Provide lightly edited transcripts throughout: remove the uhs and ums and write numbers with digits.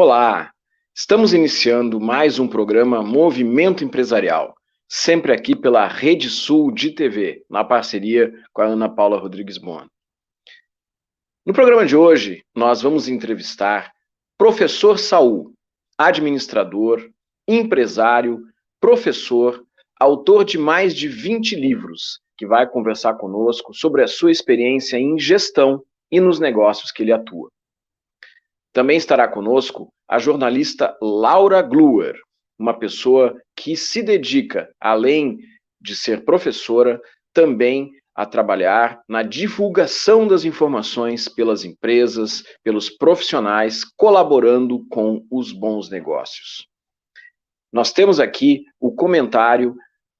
Olá! Estamos iniciando mais um programa Movimento Empresarial, sempre aqui pela Rede Sul de TV, na parceria com a Ana Paula Rodrigues Bona. No programa de hoje, nós vamos entrevistar Professor Saul, administrador, empresário, professor, autor de mais de 20 livros, que vai conversar conosco sobre a sua experiência em gestão e nos negócios que ele atua. Também estará conosco a jornalista Laura Gluer, uma pessoa que se dedica, além de ser professora, também a trabalhar na divulgação das informações pelas empresas, pelos profissionais, colaborando com os bons negócios. Nós temos aqui o comentário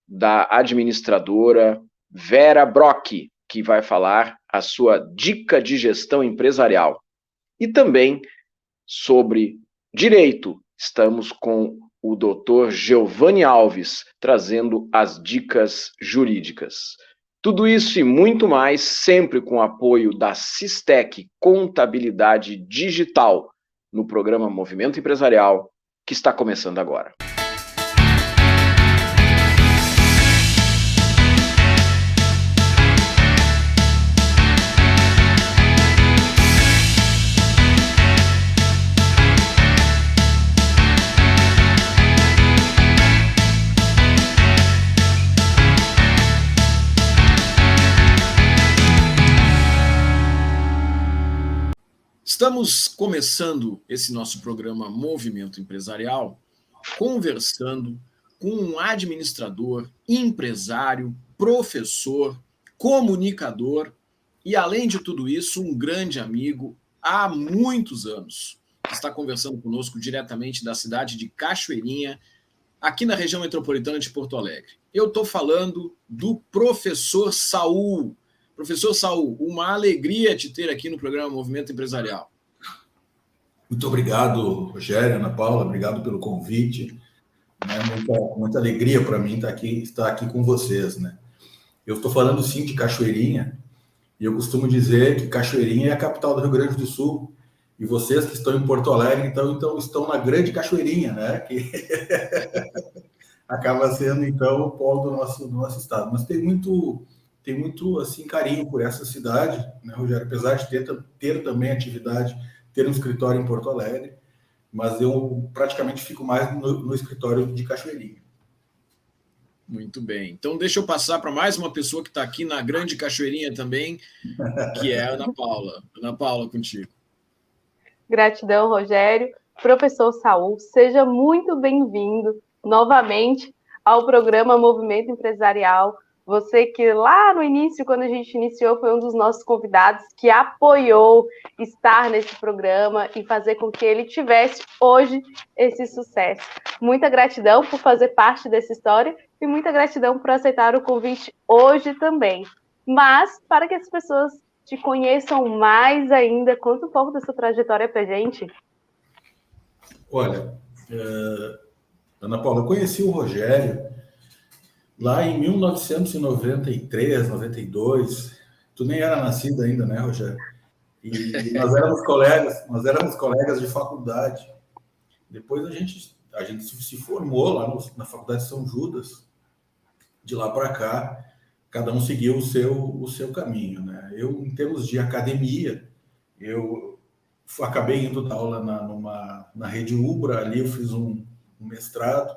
da administradora Vera Brock, que vai falar a sua dica de gestão empresarial. E também sobre direito, estamos com o Dr. Giovanni Alves, trazendo as dicas jurídicas. Tudo isso e muito mais, sempre com o apoio da Sistec Contabilidade Digital, no programa Movimento Empresarial, que está começando agora. Estamos começando esse nosso programa Movimento Empresarial, conversando com um administrador, empresário, professor, comunicador e, além de tudo isso, um grande amigo há muitos anos. Está conversando conosco diretamente da cidade de Cachoeirinha, aqui na região metropolitana de Porto Alegre. Eu estou falando do professor Saul. Professor Saul, uma alegria te ter aqui no programa Movimento Empresarial. Muito obrigado, Rogério, Ana Paula, obrigado pelo convite. Muita alegria para mim estar aqui com vocês. Né? Eu estou falando sim de Cachoeirinha, e eu costumo dizer que Cachoeirinha é a capital do Rio Grande do Sul, e vocês que estão em Porto Alegre, então estão na grande Cachoeirinha, né? Que acaba sendo, então, o polo do nosso estado. Mas tem muito assim, carinho por essa cidade, né, Rogério? Apesar de ter também atividade, ter um escritório em Porto Alegre, mas eu praticamente fico mais no escritório de Cachoeirinha. Muito bem. Então, deixa eu passar para mais uma pessoa que está aqui na grande Cachoeirinha também, que é a Ana Paula. Ana Paula, contigo. Gratidão, Rogério. Professor Saul, seja muito bem-vindo novamente ao programa Movimento Empresarial. Você que lá no início, quando a gente iniciou, foi um dos nossos convidados que apoiou estar nesse programa e fazer com que ele tivesse hoje esse sucesso. Muita gratidão por fazer parte dessa história e muita gratidão por aceitar o convite hoje também. Mas, para que as pessoas te conheçam mais ainda, conta um pouco da sua trajetória para a gente. Olha, Ana Paula, eu conheci o Rogério lá em 1993, 92, tu nem era nascida ainda, né, Rogério? E nós éramos colegas de faculdade. Depois a gente se formou lá na Faculdade de São Judas. De lá para cá, cada um seguiu o seu caminho, né? Eu, em termos de academia, eu acabei indo dar aula na Rede Ubra, ali eu fiz um mestrado,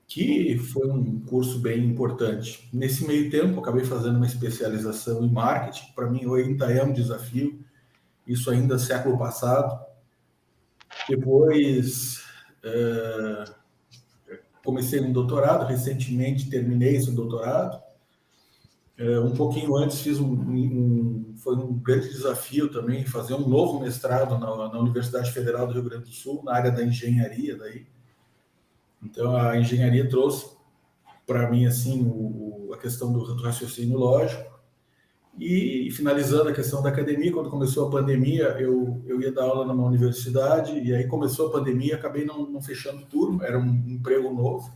que foi um curso bem importante. Nesse meio tempo, acabei fazendo uma especialização em marketing, para mim ainda é um desafio, isso ainda é século passado. Depois, comecei um doutorado, recentemente terminei esse doutorado. Um pouquinho antes fiz foi um grande desafio também, fazer um novo mestrado na Universidade Federal do Rio Grande do Sul, na área da engenharia daí. Então, a engenharia trouxe para mim assim a questão do raciocínio lógico. E finalizando a questão da academia, quando começou a pandemia, eu ia dar aula numa universidade, e aí começou a pandemia, acabei não fechando turma, era um emprego novo.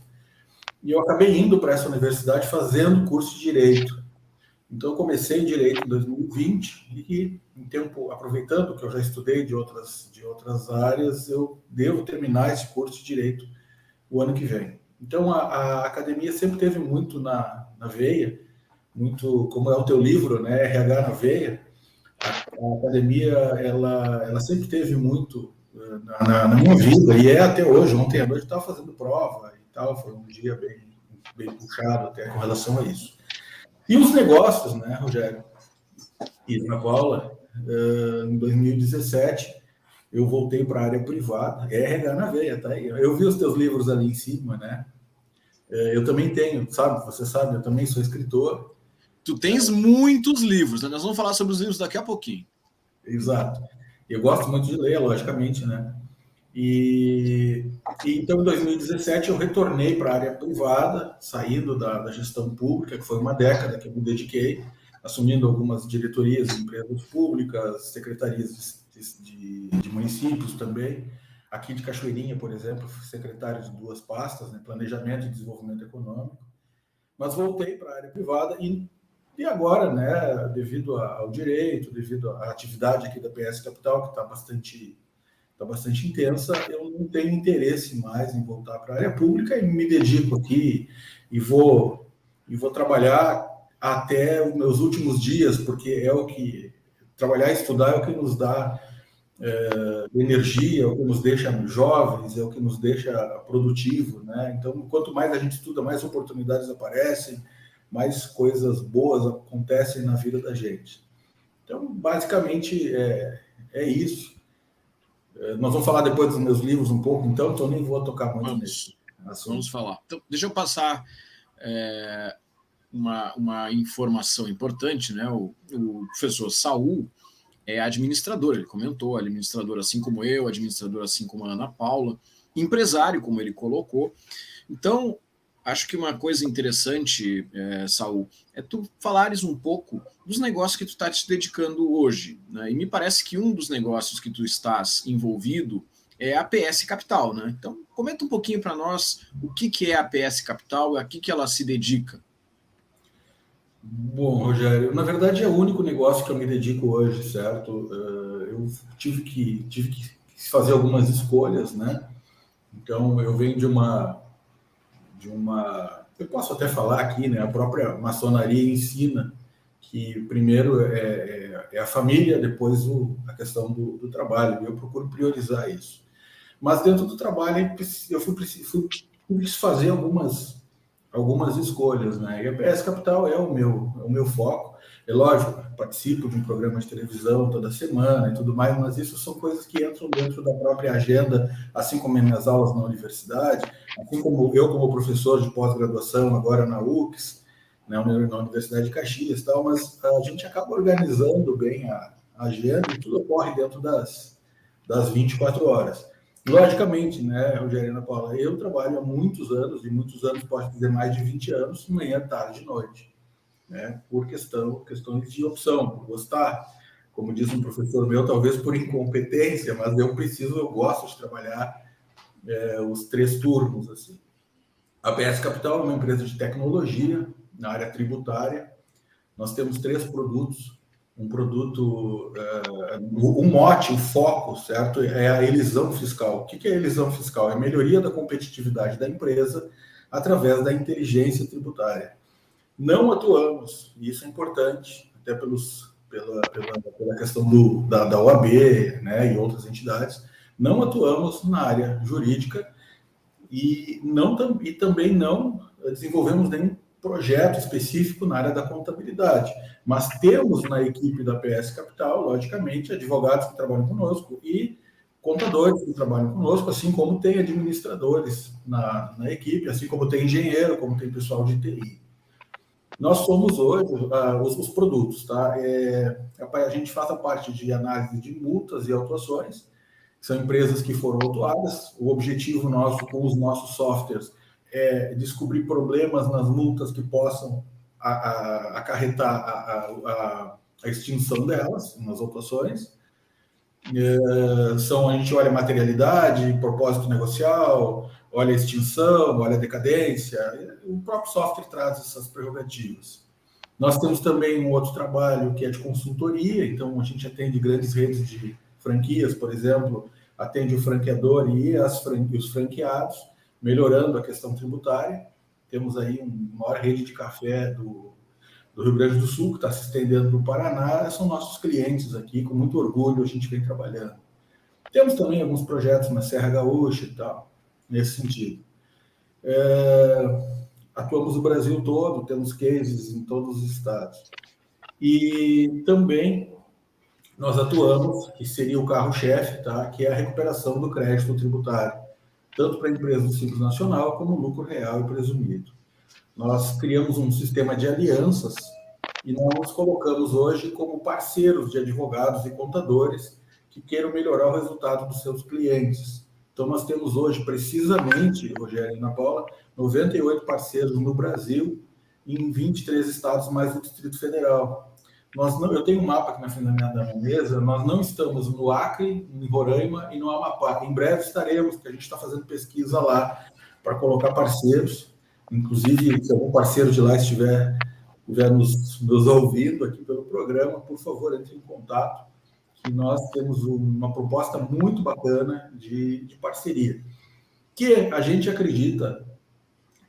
E eu acabei indo para essa universidade fazendo curso de Direito. Então, eu comecei Direito em 2020 e, em tempo, aproveitando que eu já estudei de outras áreas, eu devo terminar esse curso de Direito o ano que vem. Então, a academia sempre teve muito na veia, muito, como é o teu livro, né, RH na veia. A academia, ela sempre teve muito na minha vida, e é até hoje. Ontem à noite eu estava fazendo prova e tal, foi um dia bem puxado até com relação a isso. E os negócios, né, Rogério e Ana Paula, em 2017, eu voltei para a área privada, RH na veia, tá aí. Eu vi os teus livros ali em cima, né? Eu também tenho, sabe? Você sabe, eu também sou escritor. Tu tens muitos livros, né? Nós vamos falar sobre os livros daqui a pouquinho. Exato. Eu gosto muito de ler, logicamente, né? E então, em 2017, eu retornei para a área privada, saindo da gestão pública, que foi uma década que eu me dediquei, assumindo algumas diretorias de empresas públicas, secretarias de municípios também. Aqui de Cachoeirinha, por exemplo, fui secretário de 2 pastas, né, Planejamento e Desenvolvimento Econômico. Mas voltei para a área privada e agora, né, devido ao direito, devido à atividade aqui da PS Capital, que está bastante intensa, eu não tenho interesse mais em voltar para a área pública e me dedico aqui e vou trabalhar até os meus últimos dias, porque é o que trabalhar e estudar é o que nos dá energia, é o que nos deixa jovens, é o que nos deixa produtivo, né? Então, quanto mais a gente estuda, mais oportunidades aparecem, mais coisas boas acontecem na vida da gente. Então, basicamente, é isso. Nós vamos falar depois dos meus livros um pouco, então eu nem vou tocar muito nesse assunto. Vamos falar. Então, deixa eu passar uma informação importante, né? O professor Saul é administrador, ele comentou, administrador assim como eu, administrador assim como a Ana Paula, empresário, como ele colocou. Então, acho que uma coisa interessante, Saul, é tu falares um pouco dos negócios que tu está te dedicando hoje, né? E me parece que um dos negócios que tu estás envolvido é a PS Capital, né? Então, comenta um pouquinho para nós o que é a PS Capital e a que ela se dedica. Bom, Rogério, na verdade é o único negócio que eu me dedico hoje, certo? Eu tive que fazer algumas escolhas, né? Então, eu venho de uma... Eu posso até falar aqui, né? A própria maçonaria ensina que primeiro é a família, depois a questão do trabalho. Eu procuro priorizar isso. Mas dentro do trabalho, eu fui fazer algumas escolhas, né? E a PS Capital é o meu foco. É lógico, participo de um programa de televisão toda semana e tudo mais, mas isso são coisas que entram dentro da própria agenda, assim como as minhas aulas na universidade, assim como eu como professor de pós-graduação agora na UX, né, na Universidade de Caxias e tal, mas a gente acaba organizando bem a agenda e tudo ocorre dentro das 24 horas. Logicamente, né, Rogério e Ana Paula, eu trabalho há muitos anos, e muitos anos, posso dizer mais de 20 anos, manhã, tarde e noite, né, por questões de opção, por gostar. Como diz um professor meu, talvez por incompetência, mas eu gosto de trabalhar os 3 turnos, assim. A PS Capital é uma empresa de tecnologia na área tributária. Nós temos 3 produtos. Um produto, o mote, o foco, certo? É a elisão fiscal. O que é a elisão fiscal? É a melhoria da competitividade da empresa através da inteligência tributária. Não atuamos, e isso é importante, até pela questão da OAB, né, e outras entidades, não atuamos na área jurídica e também não desenvolvemos nenhum projeto específico na área da contabilidade, mas temos na equipe da PS Capital, logicamente, advogados que trabalham conosco e contadores que trabalham conosco, assim como tem administradores na equipe, assim como tem engenheiro, como tem pessoal de TI. Nós somos hoje os produtos, tá? A gente faz a parte de análise de multas e autuações, são empresas que foram autuadas. O objetivo nosso com os nossos softwares é descobrir problemas nas multas que possam acarretar a extinção delas, nas autuações. A gente olha a materialidade, propósito negocial, olha a extinção, olha a decadência. O próprio software traz essas prerrogativas. Nós temos também um outro trabalho que é de consultoria, então a gente atende grandes redes de franquias, por exemplo, atende o franqueador e os franqueados, melhorando a questão tributária. Temos aí uma maior rede de café do Rio Grande do Sul, que está se estendendo para o Paraná, são nossos clientes aqui, com muito orgulho a gente vem trabalhando. Temos também alguns projetos na Serra Gaúcha e tal, nesse sentido. Atuamos no Brasil todo, temos cases em todos os estados. E também nós atuamos, que seria o carro-chefe, tá? Que é a recuperação do crédito tributário, tanto para empresas do Simples Nacional como lucro real e presumido. Nós criamos um sistema de alianças e nós nos colocamos hoje como parceiros de advogados e contadores que queiram melhorar o resultado dos seus clientes. Então, nós temos hoje, precisamente, Rogério e Ana Paula, 98 parceiros no Brasil, em 23 estados, mais o Distrito Federal. Eu tenho um mapa aqui na frente da minha mesa, nós não estamos no Acre, em Roraima e no Amapá. Em breve estaremos, porque a gente está fazendo pesquisa lá para colocar parceiros. Inclusive, se algum parceiro de lá estiver nos ouvindo aqui pelo programa, por favor, entre em contato, que nós temos uma proposta muito bacana de parceria, que a gente acredita,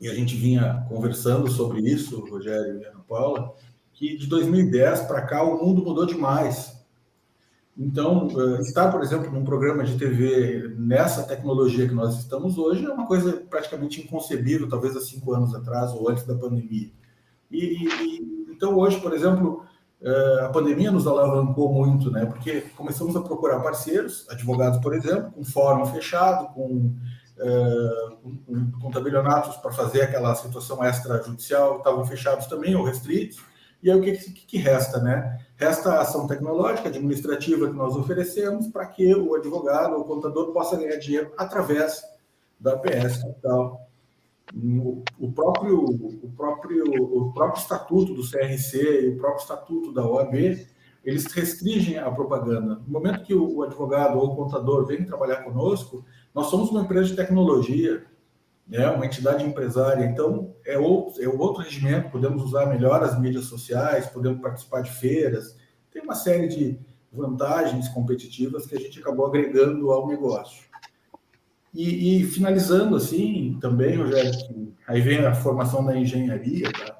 e a gente vinha conversando sobre isso, Rogério e Ana Paula, que de 2010 para cá o mundo mudou demais. Então, estar, por exemplo, num programa de TV nessa tecnologia que nós estamos hoje é uma coisa praticamente inconcebível, talvez há 5 anos atrás ou antes da pandemia. Então, hoje, por exemplo, a pandemia nos alavancou muito, né? Porque começamos a procurar parceiros, advogados, por exemplo, com fórum fechado, com tabelionatos para fazer aquela situação extrajudicial, estavam fechados também ou restritos. E aí o que resta, né? Resta a ação tecnológica, administrativa que nós oferecemos para que o advogado ou o contador possa ganhar dinheiro através da PS Capital. O próprio estatuto do CRC e o próprio estatuto da OAB, eles restringem a propaganda. No momento que o advogado ou o contador vem trabalhar conosco, nós somos uma empresa de tecnologia, né, uma entidade empresária, então é outro regimento, podemos usar melhor as mídias sociais, podemos participar de feiras, tem uma série de vantagens competitivas que a gente acabou agregando ao negócio. E finalizando assim, também, Rogério, aí vem a formação da engenharia, tá?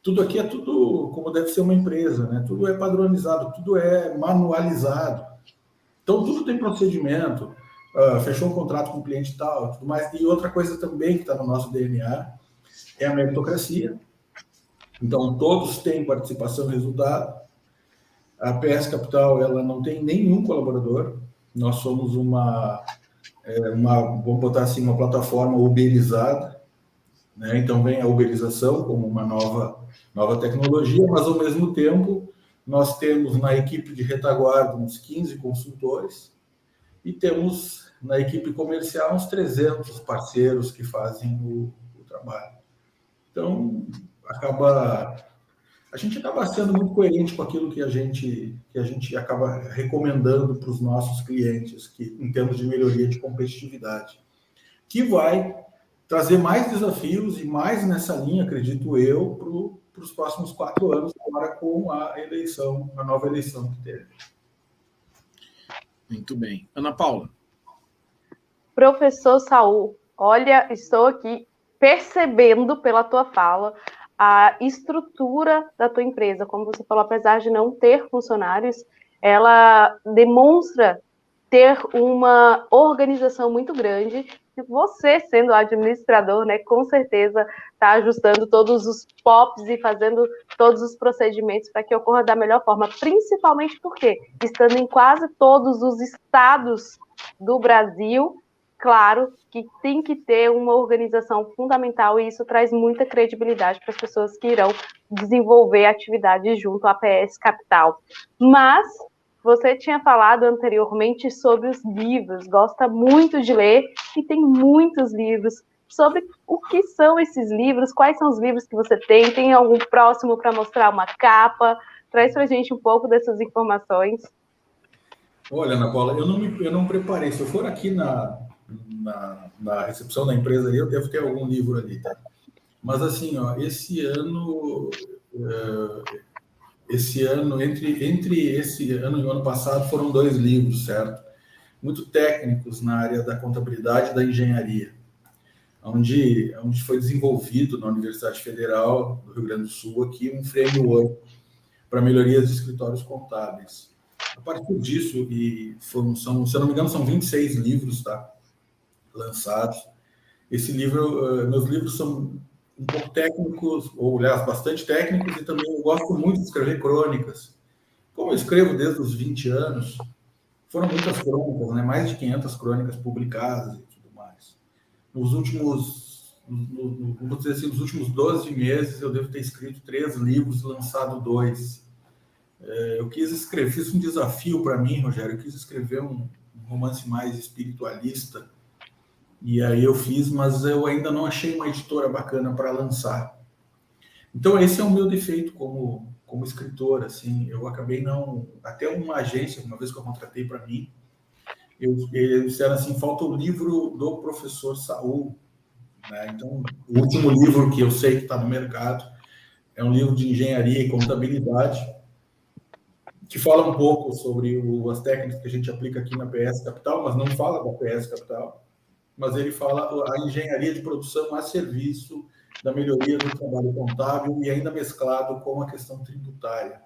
Tudo aqui é tudo como deve ser uma empresa, né? Tudo é padronizado, tudo é manualizado. Então, tudo tem procedimento, fechou um contrato com o cliente e tal, tudo mais. E outra coisa também que está no nosso DNA é a meritocracia. Então, todos têm participação no resultado. A PS Capital, ela não tem nenhum colaborador. Nós somos vamos botar assim, uma plataforma uberizada, né? Então vem a uberização como uma nova tecnologia, mas ao mesmo tempo nós temos na equipe de retaguarda uns 15 consultores e temos na equipe comercial uns 300 parceiros que fazem o trabalho. Então a gente acaba sendo muito coerente com aquilo que a gente acaba recomendando para os nossos clientes, que, em termos de melhoria de competitividade, que vai trazer mais desafios e mais nessa linha, acredito eu, para os próximos 4 anos, agora com a nova eleição que teve. Muito bem. Ana Paula. Professor Saul, olha, estou aqui percebendo pela tua fala a estrutura da tua empresa. Como você falou, apesar de não ter funcionários, ela demonstra ter uma organização muito grande. E você, sendo administrador, né, com certeza está ajustando todos os POPs e fazendo todos os procedimentos para que ocorra da melhor forma, principalmente porque, estando em quase todos os estados do Brasil, claro que tem que ter uma organização fundamental e isso traz muita credibilidade para as pessoas que irão desenvolver atividades junto à PS Capital. Mas você tinha falado anteriormente sobre os livros, gosta muito de ler e tem muitos livros. Sobre o que são esses livros, quais são os livros que você tem algum próximo para mostrar uma capa? Traz para a gente um pouco dessas informações. Olha, Ana Paula, eu não preparei. Se eu for aqui na recepção da empresa ali, eu devo ter algum livro ali, tá? Mas assim, esse ano esse ano, entre esse ano e o ano passado, foram 2 livros, certo? Muito técnicos na área da contabilidade e da engenharia, onde foi desenvolvido na Universidade Federal do Rio Grande do Sul aqui um framework para melhorias de escritórios contábeis. A partir disso, se eu não me engano, são 26 livros, tá, lançados. Meus livros são um pouco técnicos, ou aliás, bastante técnicos, e também eu gosto muito de escrever crônicas. Como eu escrevo desde os 20 anos, foram muitas crônicas, né? Mais de 500 crônicas publicadas e tudo mais. Nos últimos 12 meses, eu devo ter escrito 3 livros, lançado 2. Eu fiz um desafio para mim, Rogério, eu quis escrever um romance mais espiritualista, e aí eu fiz, mas eu ainda não achei uma editora bacana para lançar. Então, esse é o meu defeito como escritor, assim, eu acabei até uma agência, uma vez que eu contratei para mim, eles disseram assim, falta o livro do professor Saul, né? Então, o último livro que eu sei que está no mercado é um livro de engenharia e contabilidade, que fala um pouco sobre as técnicas que a gente aplica aqui na PS Capital, mas não fala da PS Capital, mas ele fala a engenharia de produção a serviço da melhoria do trabalho contábil e ainda mesclado com a questão tributária.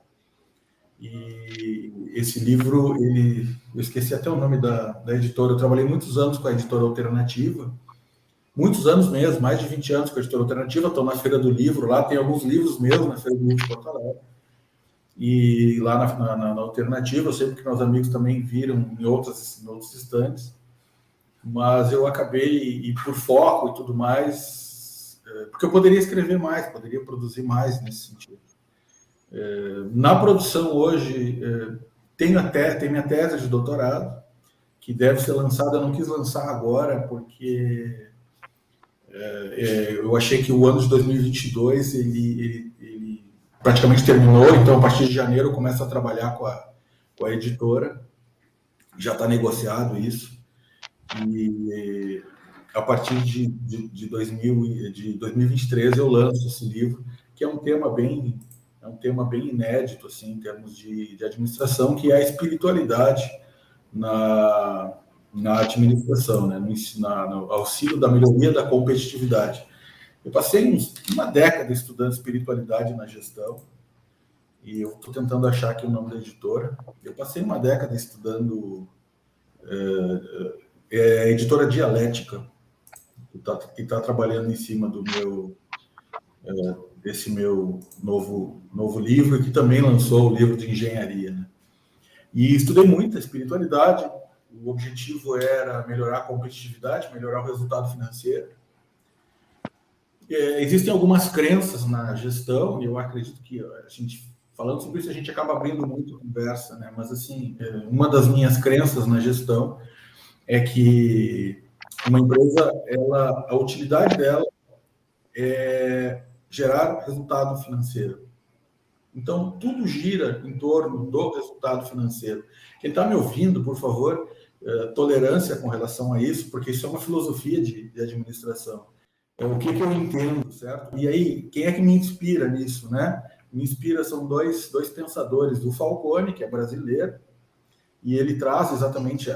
E esse livro, eu esqueci até o nome da editora, eu trabalhei muitos anos com a editora Alternativa, muitos anos mesmo, mais de 20 anos com a editora Alternativa, estou na Feira do Livro, lá tem alguns livros meus na Feira do Livro de Porto Alegre, e lá na Alternativa, eu sei porque meus amigos também viram em outros estandes, mas eu acabei, e por foco e tudo mais, porque eu poderia escrever mais, poderia produzir mais nesse sentido. Na produção hoje, tem minha tese de doutorado, que deve ser lançada, eu não quis lançar agora, porque eu achei que o ano de 2022, ele praticamente terminou, então a partir de janeiro eu começo a trabalhar com a editora, já está negociado isso, e a partir de 2023 eu lanço esse livro, que é um tema bem inédito assim, em termos de administração, que é a espiritualidade na administração, né? No auxílio da melhoria da competitividade. Eu passei uma década estudando espiritualidade na gestão, e eu estou tentando achar aqui o nome da editora. Eu passei uma década estudando a editora Dialética, que está trabalhando em cima desse meu novo livro, e que também lançou o livro de engenharia, né? E estudei muito a espiritualidade. O objetivo era melhorar a competitividade, melhorar o resultado financeiro. Existem algumas crenças na gestão, e eu acredito que falando sobre isso, a gente acaba abrindo muito a conversa, né? Mas, assim, uma das minhas crenças na gestão é que uma empresa, a utilidade dela é gerar resultado financeiro. Então, tudo gira em torno do resultado financeiro. Quem está me ouvindo, por favor, tolerância com relação a isso, porque isso é uma filosofia de administração. O que eu entendo, certo? E aí, quem é que me inspira nisso, né? Me inspira, são dois pensadores, o Falcone, que é brasileiro, e ele traz exatamente,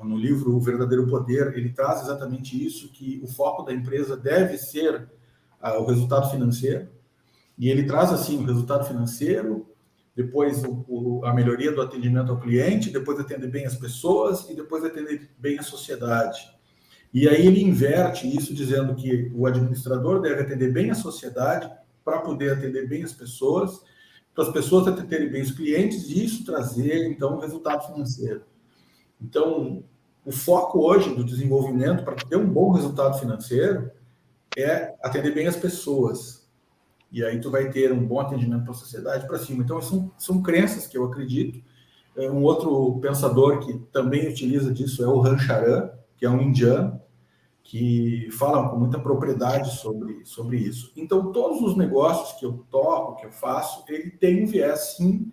no livro O Verdadeiro Poder, ele traz exatamente isso, que o foco da empresa deve ser o resultado financeiro, e ele traz assim o resultado financeiro, depois a melhoria do atendimento ao cliente, depois atender bem as pessoas e depois atender bem a sociedade. E aí ele inverte isso dizendo que o administrador deve atender bem a sociedade para poder atender bem as pessoas, para as pessoas atenderem bem os clientes e isso trazer, então, resultado financeiro. Então, o foco hoje do desenvolvimento para ter um bom resultado financeiro é atender bem as pessoas. E aí tu vai ter um bom atendimento para a sociedade para cima. Então, são crenças que eu acredito. Um outro pensador que também utiliza disso é o Ram Charan, que é um indiano, que fala com muita propriedade sobre isso. Então, todos os negócios que eu toco, que eu faço, ele tem um viés, sim,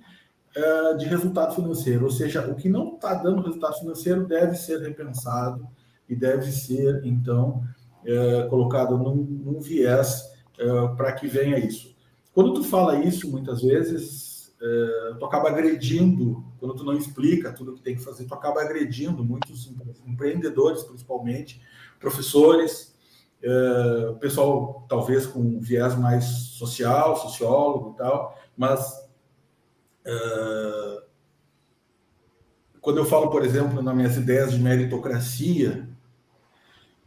de resultado financeiro. Ou seja, o que não está dando resultado financeiro deve ser repensado e deve ser, então, colocado num viés para que venha isso. Quando tu fala isso, muitas vezes, tu acaba agredindo, quando tu não explica tudo o que tem que fazer, tu acaba agredindo muitos empreendedores, principalmente, professores, pessoal talvez com um viés mais social, sociólogo e tal, mas quando eu falo, por exemplo, nas minhas ideias de meritocracia,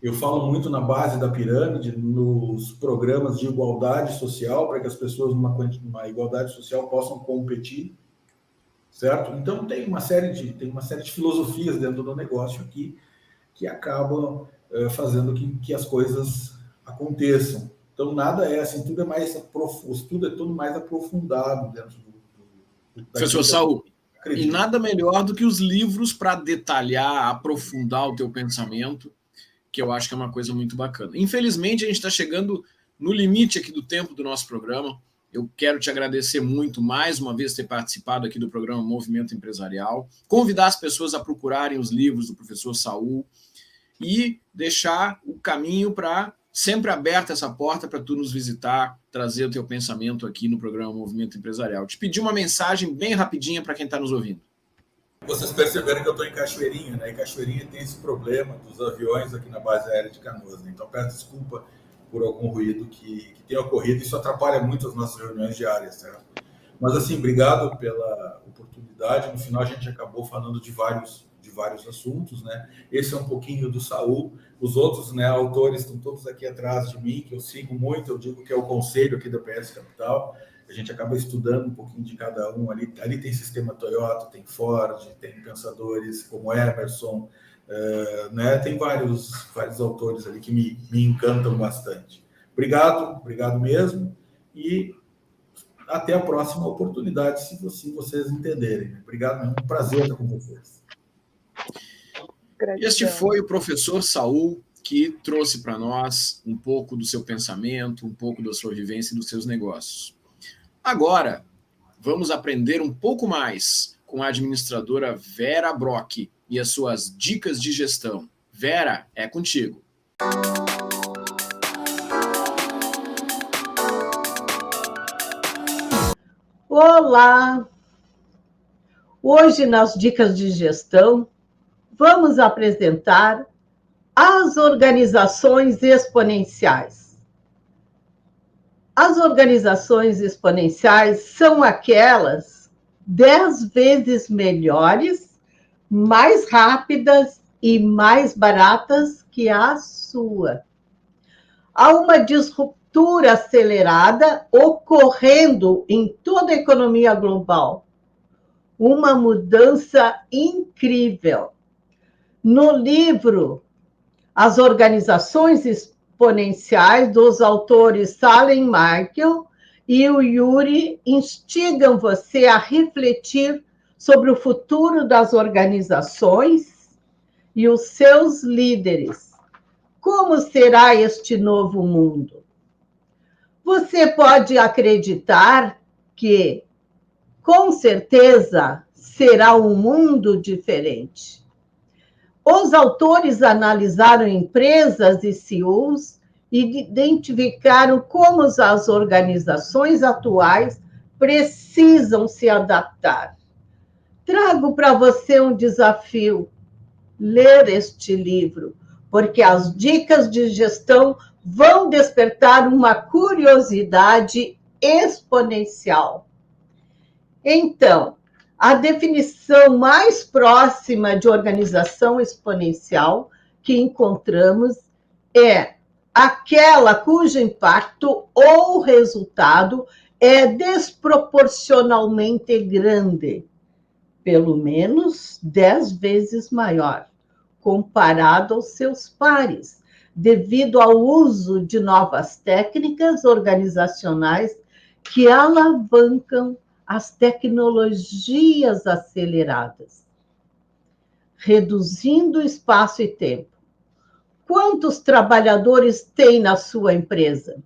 eu falo muito na base da pirâmide, nos programas de igualdade social, para que as pessoas numa igualdade social possam competir, certo? Então tem uma série de filosofias dentro do negócio aqui que acabam fazendo que as coisas aconteçam. Então nada é assim, tudo é tudo mais aprofundado dentro Professor Saul, e nada melhor do que os livros para detalhar, aprofundar o teu pensamento, que eu acho que é uma coisa muito bacana. Infelizmente, a gente está chegando no limite aqui do tempo do nosso programa. Eu quero te agradecer muito, mais uma vez, ter participado aqui do programa Movimento Empresarial, convidar as pessoas a procurarem os livros do professor Saul e deixar o caminho para sempre aberta essa porta para tu nos visitar, trazer o teu pensamento aqui no programa Movimento Empresarial. Te pedi uma mensagem bem rapidinha para quem está nos ouvindo. Vocês perceberam que eu estou em Cachoeirinha, né? E Cachoeirinha tem esse problema dos aviões aqui na base aérea de Canoas, né? Então peço desculpa por algum ruído que tenha ocorrido. Isso atrapalha muito as nossas reuniões diárias, certo? Mas, assim, obrigado pela oportunidade. No final, a gente acabou falando de vários assuntos, né? Esse é um pouquinho do Saul. Os outros, né, autores estão todos aqui atrás de mim, que eu sigo muito. Eu digo que é o conselho aqui da PS Capital. A gente acaba estudando um pouquinho de cada um. Ali tem sistema Toyota, tem Ford, tem pensadores como Emerson, né? Tem vários autores ali que me encantam bastante. Obrigado mesmo. E até a próxima oportunidade, se vocês entenderem. Obrigado, é um prazer estar com vocês. Este foi o professor Saul, que trouxe para nós um pouco do seu pensamento, um pouco da sua vivência e dos seus negócios. Agora, vamos aprender um pouco mais com a administradora Vera Brock e as suas dicas de gestão. Vera, é contigo. Olá! Hoje, nas dicas de gestão, vamos apresentar as organizações exponenciais. As organizações exponenciais são aquelas 10 vezes melhores, mais rápidas e mais baratas que a sua. Há uma disruptura acelerada ocorrendo em toda a economia global. Uma mudança incrível. No livro As Organizações Exponenciais, dos autores Salem Markel e o Yuri, instigam você a refletir sobre o futuro das organizações e os seus líderes. Como será este novo mundo? Você pode acreditar que, com certeza, será um mundo diferente. Os autores analisaram empresas e CEOs e identificaram como as organizações atuais precisam se adaptar. Trago para você um desafio: ler este livro, porque as dicas de gestão vão despertar uma curiosidade exponencial. Então, a definição mais próxima de organização exponencial que encontramos é aquela cujo impacto ou resultado é desproporcionalmente grande, pelo menos 10 vezes maior, comparado aos seus pares, devido ao uso de novas técnicas organizacionais que alavancam as tecnologias aceleradas, reduzindo espaço e tempo. Quantos trabalhadores tem na sua empresa?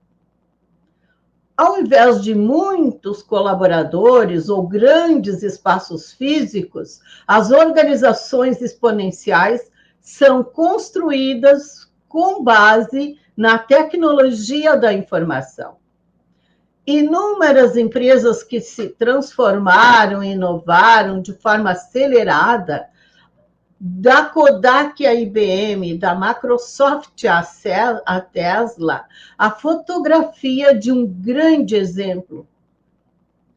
Ao invés de muitos colaboradores ou grandes espaços físicos, as organizações exponenciais são construídas com base na tecnologia da informação. Inúmeras empresas que se transformaram, inovaram de forma acelerada, da Kodak à IBM, da Microsoft à Tesla, a fotografia de um grande exemplo.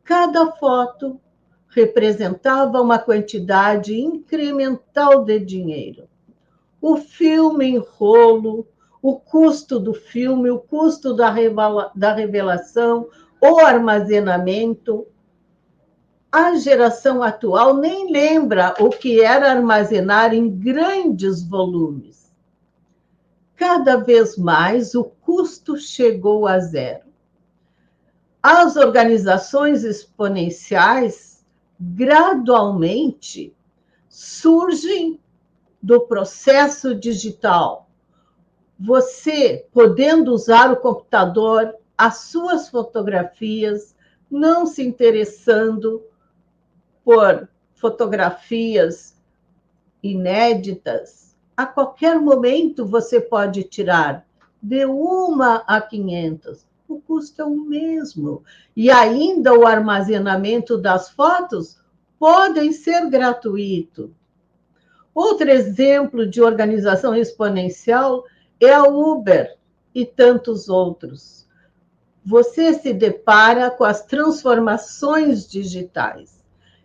Cada foto representava uma quantidade incremental de dinheiro. O filme em rolo, o custo do filme, o custo da revelação, o armazenamento. A geração atual nem lembra o que era armazenar em grandes volumes. Cada vez mais o custo chegou a zero. As organizações exponenciais gradualmente surgem do processo digital. Você podendo usar o computador, as suas fotografias, não se interessando por fotografias inéditas, a qualquer momento você pode tirar de 1 a 500. O custo é o mesmo. E ainda o armazenamento das fotos podem ser gratuito. Outro exemplo de organização exponencial é a Uber e tantos outros. Você se depara com as transformações digitais.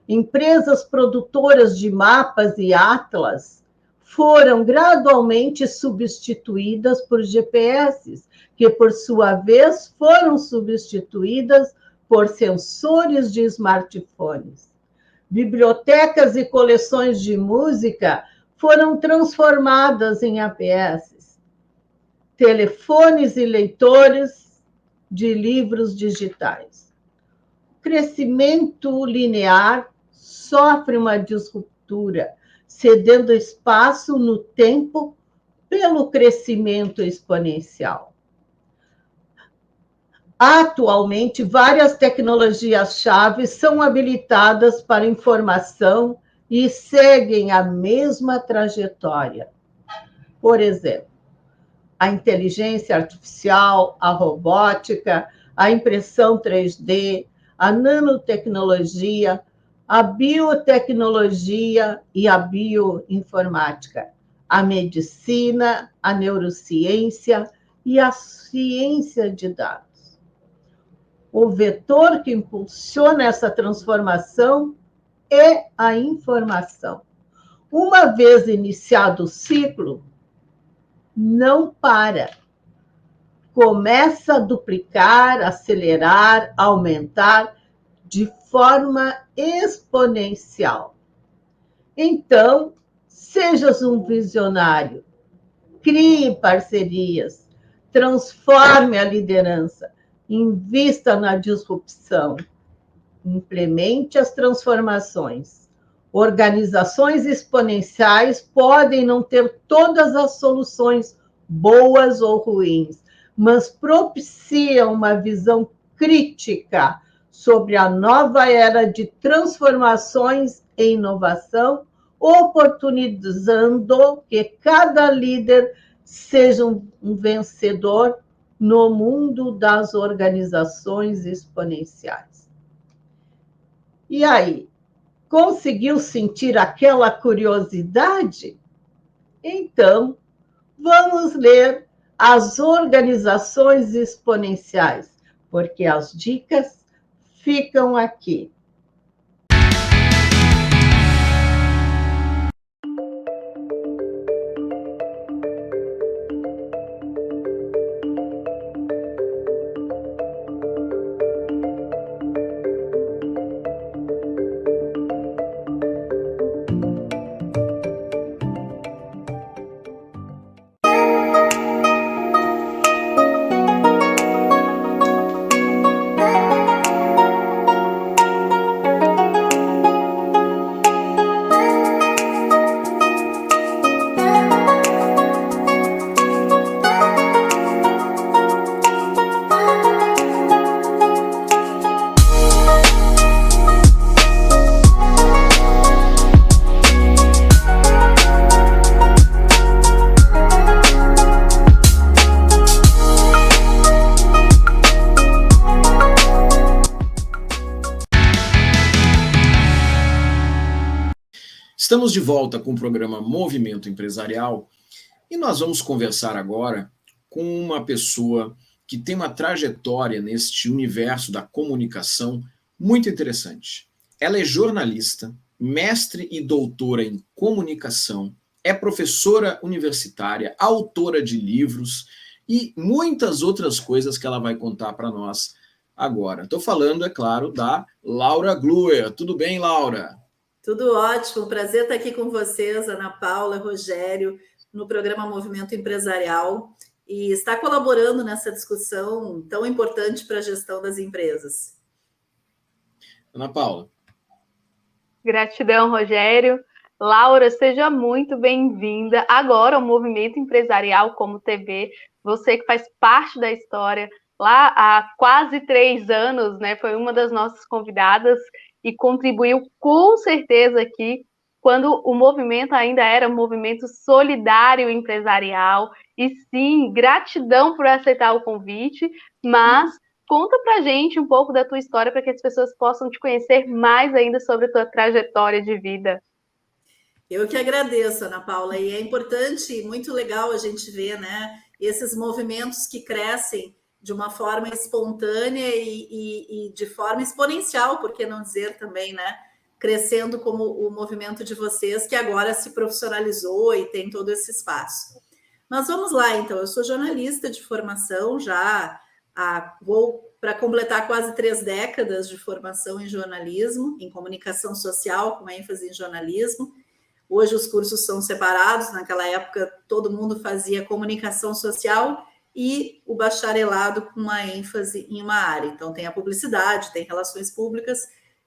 Empresas produtoras de mapas e atlas foram gradualmente substituídas por GPS, que, por sua vez, foram substituídas por sensores de smartphones. Bibliotecas e coleções de música foram transformadas em APS. Telefones e leitores de livros digitais. O crescimento linear sofre uma disruptura, cedendo espaço no tempo pelo crescimento exponencial. Atualmente, várias tecnologias-chave são habilitadas para informação e seguem a mesma trajetória. Por exemplo, a inteligência artificial, a robótica, a impressão 3D, a nanotecnologia, a biotecnologia e a bioinformática, a medicina, a neurociência e a ciência de dados. O vetor que impulsiona essa transformação é a informação. Uma vez iniciado o ciclo, não para. Começa a duplicar, acelerar, aumentar de forma exponencial. Então, sejas um visionário, crie parcerias, transforme a liderança, invista na disrupção, implemente as transformações. Organizações exponenciais podem não ter todas as soluções, boas ou ruins, mas propiciam uma visão crítica sobre a nova era de transformações e inovação, oportunizando que cada líder seja um vencedor no mundo das organizações exponenciais. E aí, conseguiu sentir aquela curiosidade? Então, vamos ler as organizações exponenciais, porque as dicas ficam aqui. Estamos de volta com o programa Movimento Empresarial e nós vamos conversar agora com uma pessoa que tem uma trajetória neste universo da comunicação muito interessante. Ela é jornalista, mestre e doutora em comunicação, é professora universitária, autora de livros e muitas outras coisas que ela vai contar para nós agora. Estou falando, é claro, da Laura Gluer. Tudo bem, Laura? Tudo ótimo, prazer estar aqui com vocês, Ana Paula, Rogério, no programa Movimento Empresarial e estar colaborando nessa discussão tão importante para a gestão das empresas. Ana Paula. Gratidão, Rogério. Laura, seja muito bem-vinda agora ao Movimento Empresarial como TV, você que faz parte da história lá há quase 3 anos, né? Foi uma das nossas convidadas e contribuiu com certeza aqui quando o movimento ainda era um movimento solidário empresarial. E sim, gratidão por aceitar o convite, mas conta pra gente um pouco da tua história para que as pessoas possam te conhecer mais ainda sobre a tua trajetória de vida. Eu que agradeço, Ana Paula, e é importante e muito legal a gente ver, né, esses movimentos que crescem de uma forma espontânea e de forma exponencial, por que não dizer também, né? Crescendo como o movimento de vocês, que agora se profissionalizou e tem todo esse espaço. Mas vamos lá, então. Eu sou jornalista de formação, vou para completar quase 3 décadas de formação em jornalismo, em comunicação social, com ênfase em jornalismo. Hoje os cursos são separados, naquela época todo mundo fazia comunicação social e o bacharelado com uma ênfase em uma área. Então, tem a publicidade, tem relações públicas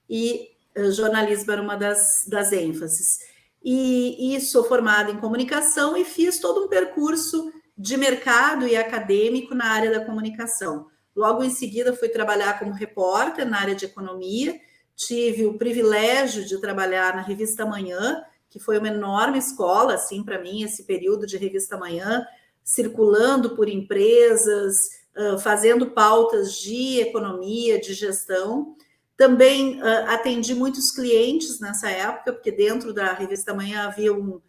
e jornalismo era uma das ênfases. E sou formada em comunicação e fiz todo um percurso de mercado e acadêmico na área da comunicação. Logo em seguida, fui trabalhar como repórter na área de economia, tive o privilégio de trabalhar na Revista Manhã, que foi uma enorme escola, assim, para mim, esse período de Revista Manhã, circulando por empresas, fazendo pautas de economia, de gestão. Também atendi muitos clientes nessa época, porque dentro da Revista Manhã havia um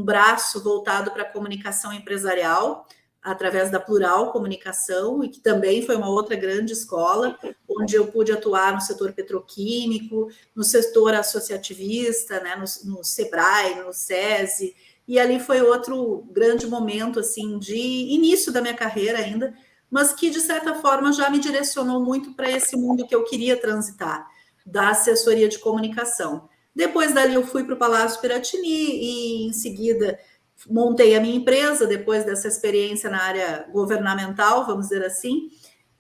braço voltado para a comunicação empresarial, através da Plural Comunicação, e que também foi uma outra grande escola, onde eu pude atuar no setor petroquímico, no setor associativista, né, no SEBRAE, no SESI, e ali foi outro grande momento assim de início da minha carreira ainda, mas que, de certa forma, já me direcionou muito para esse mundo que eu queria transitar, da assessoria de comunicação. Depois dali eu fui para o Palácio Piratini e, em seguida, montei a minha empresa, depois dessa experiência na área governamental, vamos dizer assim,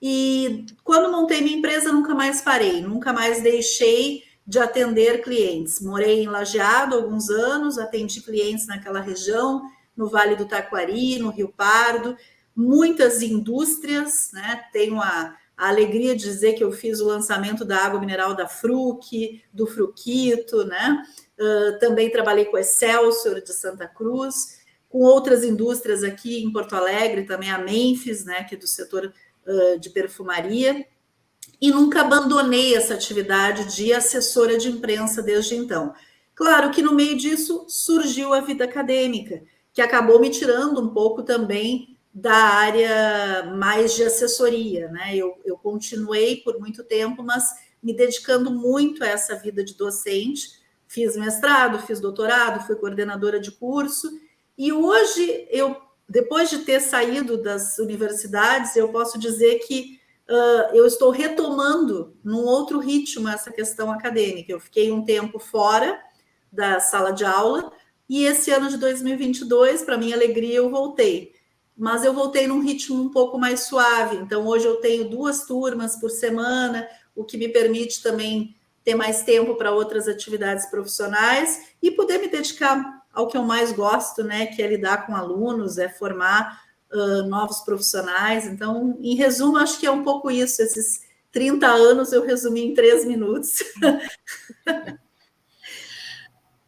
e quando montei minha empresa, nunca mais parei, nunca mais deixei de atender clientes. Morei em Lajeado há alguns anos, atendi clientes naquela região, no Vale do Taquari, no Rio Pardo, muitas indústrias, né? Tenho a alegria de dizer que eu fiz o lançamento da água mineral da Fruc, do Fruquito, né? Também trabalhei com a Excelsior de Santa Cruz, com outras indústrias aqui em Porto Alegre, também a Memphis, né, que é do setor de perfumaria, e nunca abandonei essa atividade de assessora de imprensa desde então. Claro que no meio disso surgiu a vida acadêmica, que acabou me tirando um pouco também da área mais de assessoria, né? Eu continuei por muito tempo, mas me dedicando muito a essa vida de docente. Fiz mestrado, fiz doutorado, fui coordenadora de curso, e hoje, depois de ter saído das universidades, eu posso dizer que eu estou retomando num outro ritmo essa questão acadêmica. Eu fiquei um tempo fora da sala de aula, e esse ano de 2022, para minha alegria, eu voltei. Mas eu voltei num ritmo um pouco mais suave, então hoje eu tenho 2 turmas por semana, o que me permite também ter mais tempo para outras atividades profissionais e poder me dedicar ao que eu mais gosto, né, que é lidar com alunos, é formar novos profissionais. Então, em resumo, acho que é um pouco isso. Esses 30 anos eu resumi em 3 minutos.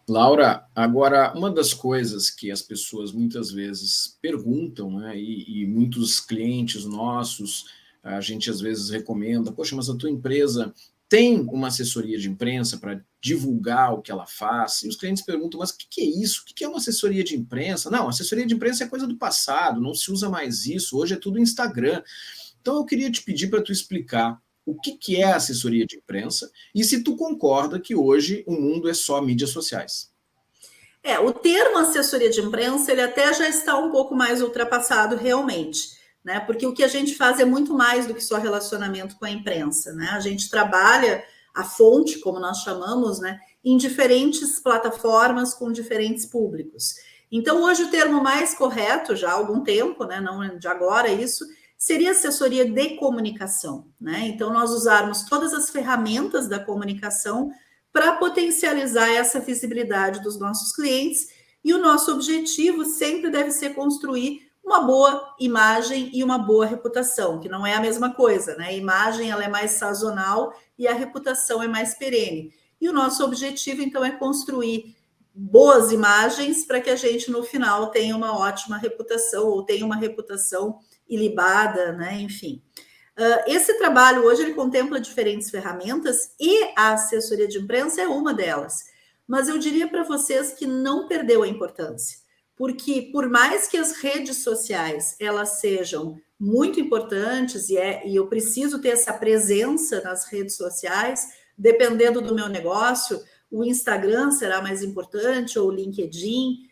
Laura, agora, uma das coisas que as pessoas muitas vezes perguntam, né, e muitos clientes nossos, a gente às vezes recomenda, poxa, mas a tua empresa tem uma assessoria de imprensa para divulgar o que ela faz, e os clientes perguntam, mas o que é isso? O que é uma assessoria de imprensa? Não, assessoria de imprensa é coisa do passado, não se usa mais isso, hoje é tudo Instagram. Então eu queria te pedir para tu explicar o que é assessoria de imprensa e se tu concorda que hoje o mundo é só mídias sociais. O termo assessoria de imprensa, ele até já está um pouco mais ultrapassado realmente, né? Porque o que a gente faz é muito mais do que só relacionamento com a imprensa, né? A gente trabalha a fonte, como nós chamamos, né, em diferentes plataformas com diferentes públicos. Então, hoje o termo mais correto, já há algum tempo, né, não de agora isso, seria assessoria de comunicação, né? Então, nós usarmos todas as ferramentas da comunicação para potencializar essa visibilidade dos nossos clientes, e o nosso objetivo sempre deve ser construir uma boa imagem e uma boa reputação, que não é a mesma coisa, né? A imagem ela é mais sazonal e a reputação é mais perene. E o nosso objetivo, então, é construir boas imagens para que a gente, no final, tenha uma ótima reputação, ou tenha uma reputação ilibada, né? Enfim. Esse trabalho hoje ele contempla diferentes ferramentas e a assessoria de imprensa é uma delas. Mas eu diria para vocês que não perdeu a importância, porque por mais que as redes sociais elas sejam muito importantes e eu preciso ter essa presença nas redes sociais, dependendo do meu negócio, o Instagram será mais importante ou o LinkedIn.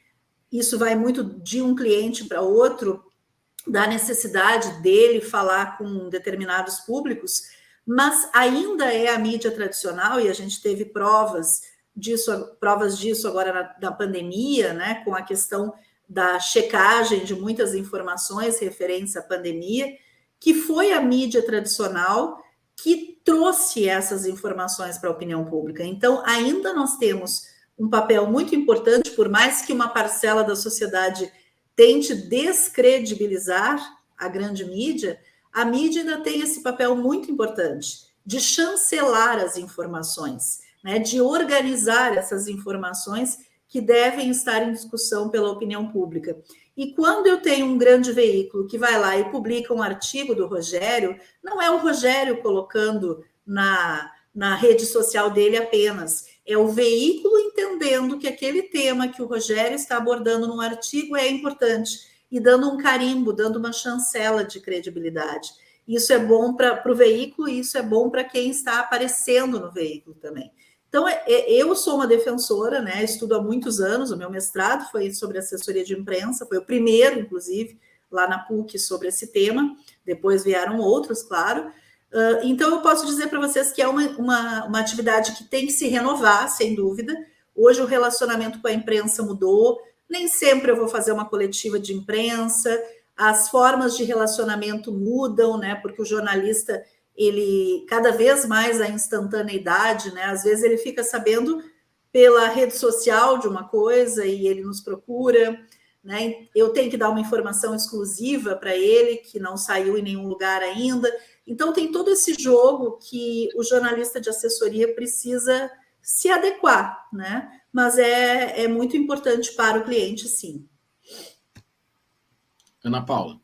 Isso vai muito de um cliente para outro, da necessidade dele falar com determinados públicos, mas ainda é a mídia tradicional, e a gente teve provas disso agora na pandemia, né, com a questão da checagem de muitas informações referentes à pandemia, que foi a mídia tradicional que trouxe essas informações para a opinião pública. Então, ainda nós temos um papel muito importante, por mais que uma parcela da sociedade tente descredibilizar a grande mídia, a mídia ainda tem esse papel muito importante de chancelar as informações, né, de organizar essas informações que devem estar em discussão pela opinião pública. E quando eu tenho um grande veículo que vai lá e publica um artigo do Rogério, não é o Rogério colocando na rede social dele apenas, é o veículo entendendo que aquele tema que o Rogério está abordando no artigo é importante e dando um carimbo, dando uma chancela de credibilidade. Isso é bom para o veículo e isso é bom para quem está aparecendo no veículo também. Então, eu sou uma defensora, né? Estudo há muitos anos, o meu mestrado foi sobre assessoria de imprensa, foi o primeiro, inclusive, lá na PUC sobre esse tema, depois vieram outros, claro. Então, eu posso dizer para vocês que é uma atividade que tem que se renovar, sem dúvida. Hoje, o relacionamento com a imprensa mudou, nem sempre eu vou fazer uma coletiva de imprensa, as formas de relacionamento mudam, né? Porque o jornalista, ele, cada vez mais a instantaneidade, né? Às vezes ele fica sabendo pela rede social de uma coisa e ele nos procura, né? Eu tenho que dar uma informação exclusiva para ele, que não saiu em nenhum lugar ainda. Então, tem todo esse jogo que o jornalista de assessoria precisa se adequar, né? Mas é muito importante para o cliente, sim. Ana Paula.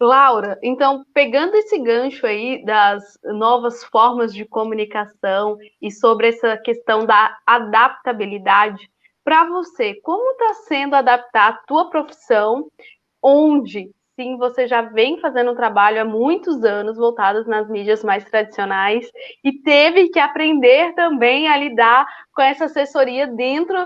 Laura, então, pegando esse gancho aí das novas formas de comunicação e sobre essa questão da adaptabilidade, para você, como está sendo adaptar a tua profissão, onde, sim, você já vem fazendo um trabalho há muitos anos voltados nas mídias mais tradicionais e teve que aprender também a lidar com essa assessoria dentro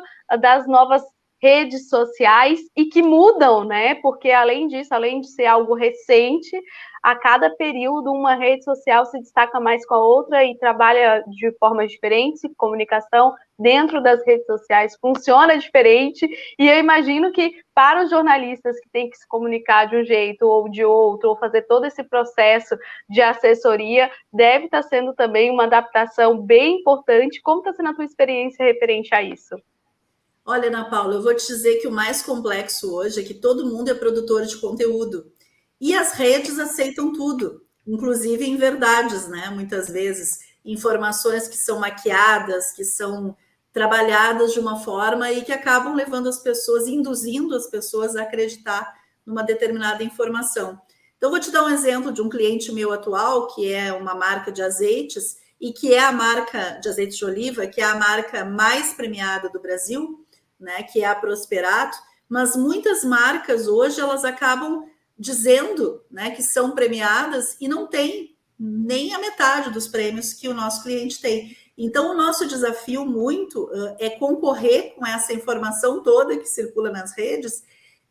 das novas redes sociais e que mudam, né? Porque além disso, além de ser algo recente, a cada período uma rede social se destaca mais com a outra e trabalha de formas diferentes, comunicação dentro das redes sociais funciona diferente, e eu imagino que para os jornalistas que têm que se comunicar de um jeito ou de outro, ou fazer todo esse processo de assessoria, deve estar sendo também uma adaptação bem importante. Como está sendo a tua experiência referente a isso? Olha, Ana Paula, eu vou te dizer que o mais complexo hoje é que todo mundo é produtor de conteúdo. E as redes aceitam tudo, inclusive em verdades, né? Muitas vezes, informações que são maquiadas, que são trabalhadas de uma forma e que acabam levando as pessoas, induzindo as pessoas a acreditar numa determinada informação. Então, vou te dar um exemplo de um cliente meu atual, que é uma marca de azeites, e que é a marca de azeite de oliva, que é a marca mais premiada do Brasil, né, que é a Prosperato, mas muitas marcas hoje elas acabam dizendo, né, que são premiadas e não tem nem a metade dos prêmios que o nosso cliente tem. Então, o nosso desafio muito é concorrer com essa informação toda que circula nas redes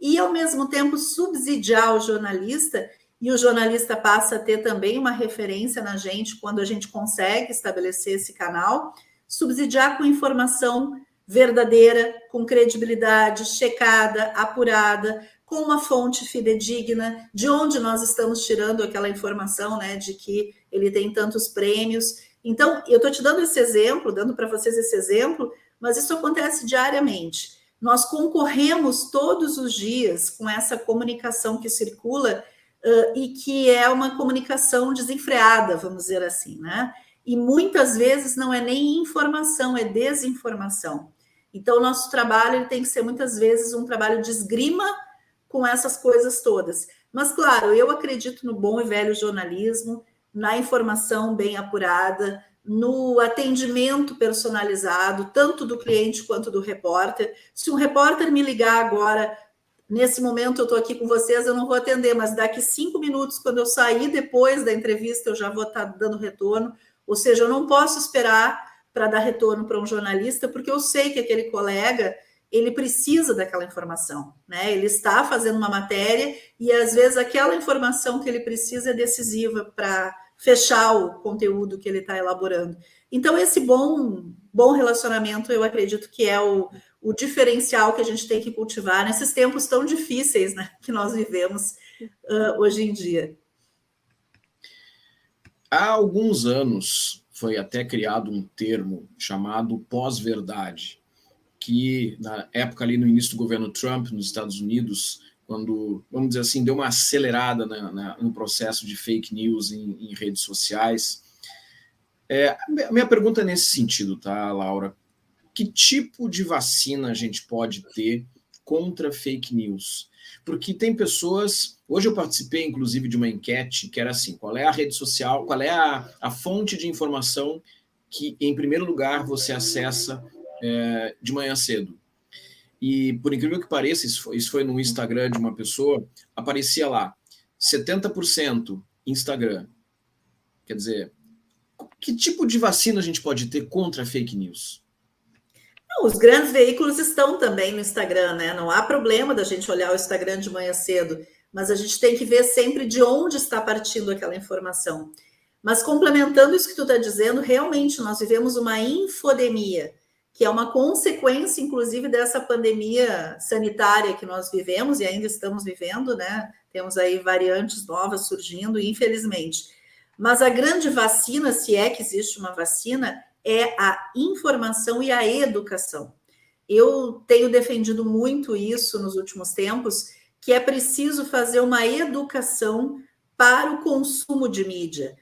e, ao mesmo tempo, subsidiar o jornalista, e o jornalista passa a ter também uma referência na gente quando a gente consegue estabelecer esse canal, subsidiar com informação verdadeira, com credibilidade, checada, apurada, com uma fonte fidedigna, de onde nós estamos tirando aquela informação, né, de que ele tem tantos prêmios. Então, eu estou te dando esse exemplo, dando para vocês esse exemplo, mas isso acontece diariamente. Nós concorremos todos os dias com essa comunicação que circula e que é uma comunicação desenfreada, vamos dizer assim, né? E muitas vezes não é nem informação, é desinformação. Então, o nosso trabalho ele tem que ser muitas vezes um trabalho de esgrima com essas coisas todas. Mas, claro, eu acredito no bom e velho jornalismo, na informação bem apurada, no atendimento personalizado, tanto do cliente quanto do repórter. Se um repórter me ligar agora, nesse momento eu estou aqui com vocês, eu não vou atender, mas daqui 5 minutos, quando eu sair depois da entrevista, eu já vou estar dando retorno. Ou seja, eu não posso esperar para dar retorno para um jornalista, porque eu sei que aquele colega ele precisa daquela informação, né? Ele está fazendo uma matéria e às vezes aquela informação que ele precisa é decisiva para fechar o conteúdo que ele está elaborando. Então, esse bom relacionamento, eu acredito que é o diferencial que a gente tem que cultivar nesses tempos tão difíceis, né, que nós vivemos hoje em dia. Há alguns anos foi até criado um termo chamado pós-verdade, que na época ali no início do governo Trump nos Estados Unidos, quando, vamos dizer assim, deu uma acelerada no processo de fake news em redes sociais. A minha pergunta é nesse sentido, tá, Laura? Que tipo de vacina a gente pode ter contra fake news? Porque tem pessoas... Hoje eu participei, inclusive, de uma enquete que era assim, qual é a rede social, qual é a fonte de informação que, em primeiro lugar, você acessa de manhã cedo? E, por incrível que pareça, isso foi no Instagram de uma pessoa, aparecia lá, 70% Instagram. Quer dizer, que tipo de vacina a gente pode ter contra fake news? Os grandes veículos estão também no Instagram, né? Não há problema da gente olhar o Instagram de manhã cedo, mas a gente tem que ver sempre de onde está partindo aquela informação. Mas complementando isso que tu está dizendo, realmente nós vivemos uma infodemia, que é uma consequência, inclusive, dessa pandemia sanitária que nós vivemos e ainda estamos vivendo, né? Temos aí variantes novas surgindo, infelizmente. Mas a grande vacina, se é que existe uma vacina, é a informação e a educação. Eu tenho defendido muito isso nos últimos tempos, que é preciso fazer uma educação para o consumo de mídia,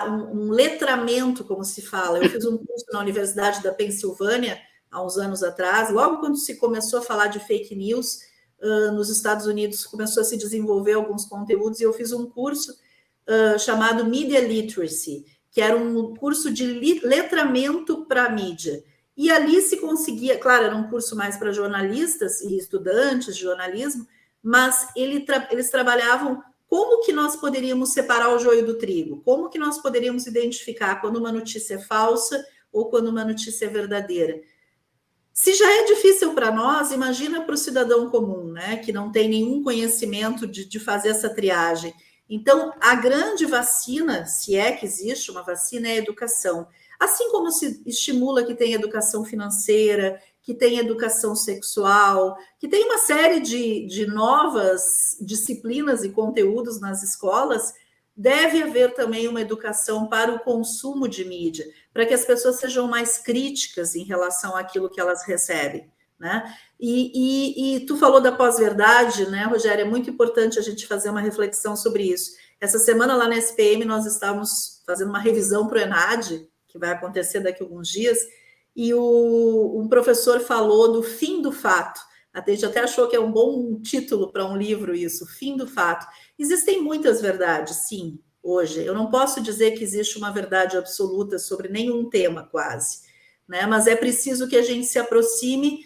um letramento, como se fala. Eu fiz um curso na Universidade da Pensilvânia, há uns anos atrás, logo quando se começou a falar de fake news, nos Estados Unidos começou a se desenvolver alguns conteúdos, e eu fiz um curso chamado Media Literacy, que era um curso de letramento para a mídia. E ali se conseguia, claro, era um curso mais para jornalistas e estudantes de jornalismo, mas eles trabalhavam como que nós poderíamos separar o joio do trigo, como que nós poderíamos identificar quando uma notícia é falsa ou quando uma notícia é verdadeira. Se já é difícil para nós, imagina para o cidadão comum, né, que não tem nenhum conhecimento de fazer essa triagem. Então, a grande vacina, se é que existe uma vacina, é a educação. Assim como se estimula que tenha educação financeira, que tenha educação sexual, que tem uma série de novas disciplinas e conteúdos nas escolas, deve haver também uma educação para o consumo de mídia, para que as pessoas sejam mais críticas em relação àquilo que elas recebem, né? E tu falou da pós-verdade, né, Rogério? É muito importante a gente fazer uma reflexão sobre isso. Essa semana lá na SPM nós estávamos fazendo uma revisão para o ENAD, que vai acontecer daqui a alguns dias, e um professor falou do fim do fato. A gente até achou que é um bom título para um livro isso, Fim do Fato. Existem muitas verdades, sim, hoje. Eu não posso dizer que existe uma verdade absoluta sobre nenhum tema, quase, né? Mas é preciso que a gente se aproxime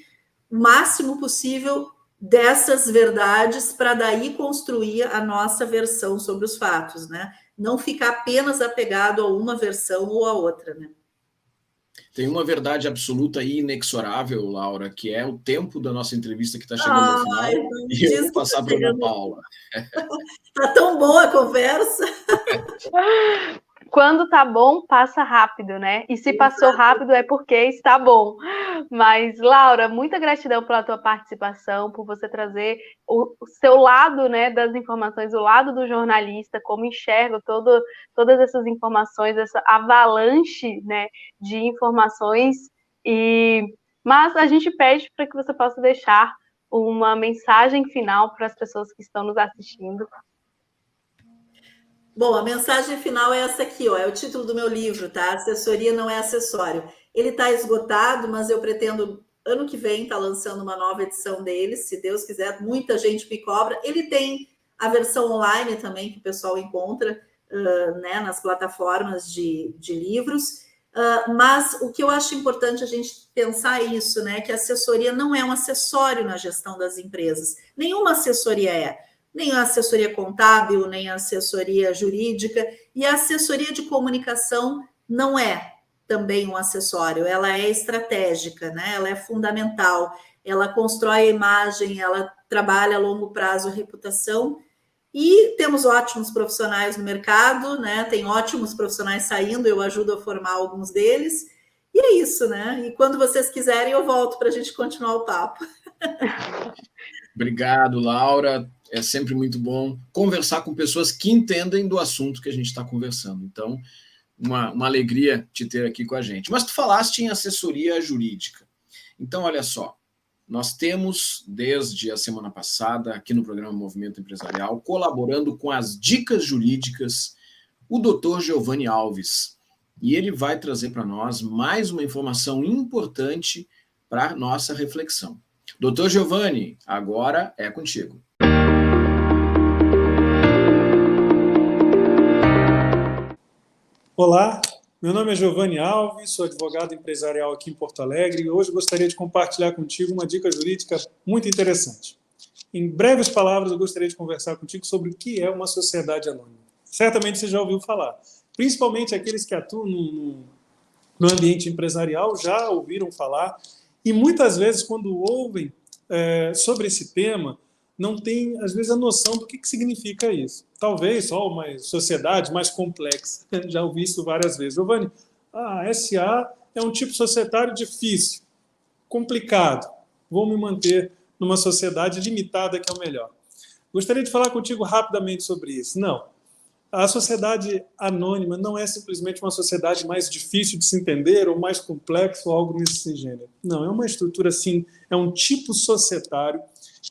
o máximo possível dessas verdades para daí construir a nossa versão sobre os fatos, né? Não ficar apenas apegado a uma versão ou a outra, né? Tem uma verdade absoluta e inexorável, Laura, que é o tempo da nossa entrevista que está chegando ao final, e eu vou passar para a Ana Paula. Está tão boa a conversa. Quando tá bom, passa rápido, né? E se passou rápido é porque está bom. Mas, Laura, muita gratidão pela tua participação, por você trazer o seu lado, né, das informações, o lado do jornalista, como enxerga todas essas informações, essa avalanche, né, de informações. Mas a gente pede para que você possa deixar uma mensagem final para as pessoas que estão nos assistindo. Bom, a mensagem final é essa aqui, ó, é o título do meu livro, tá? Assessoria não é acessório. Ele está esgotado, mas eu pretendo, ano que vem, estar lançando uma nova edição dele, se Deus quiser, muita gente me cobra. Ele tem a versão online também, que o pessoal encontra né, nas plataformas de livros, mas o que eu acho importante a gente pensar é isso, né? Que a assessoria não é um acessório na gestão das empresas. Nenhuma assessoria é. Nem a assessoria contábil, nem a assessoria jurídica, e a assessoria de comunicação não é também um acessório, ela é estratégica, né? Ela é fundamental, ela constrói a imagem, ela trabalha a longo prazo a reputação, e temos ótimos profissionais no mercado, né? Tem ótimos profissionais saindo, eu ajudo a formar alguns deles, e é isso, né? E quando vocês quiserem, eu volto para a gente continuar o papo. Obrigado, Laura. É sempre muito bom conversar com pessoas que entendem do assunto que a gente está conversando. Então, uma alegria te ter aqui com a gente. Mas tu falaste em assessoria jurídica. Então, olha só, nós temos, desde a semana passada, aqui no programa Movimento Empresarial, colaborando com as dicas jurídicas, o Dr. Giovanni Alves. E ele vai trazer para nós mais uma informação importante para a nossa reflexão. Dr. Giovanni, agora é contigo. Olá, meu nome é Giovanni Alves, sou advogado empresarial aqui em Porto Alegre e hoje gostaria de compartilhar contigo uma dica jurídica muito interessante. Em breves palavras, eu gostaria de conversar contigo sobre o que é uma sociedade anônima. Certamente você já ouviu falar, principalmente aqueles que atuam no ambiente empresarial já ouviram falar e muitas vezes, quando ouvem sobre esse tema, não tem, às vezes, a noção do que significa isso. Talvez só uma sociedade mais complexa. Já ouvi isso várias vezes. Giovanni, a SA é um tipo societário difícil, complicado. Vou me manter numa sociedade limitada, que é o melhor. Gostaria de falar contigo rapidamente sobre isso. Não. A sociedade anônima não é simplesmente uma sociedade mais difícil de se entender ou mais complexa ou algo nesse gênero. Não, é uma estrutura, sim, é um tipo societário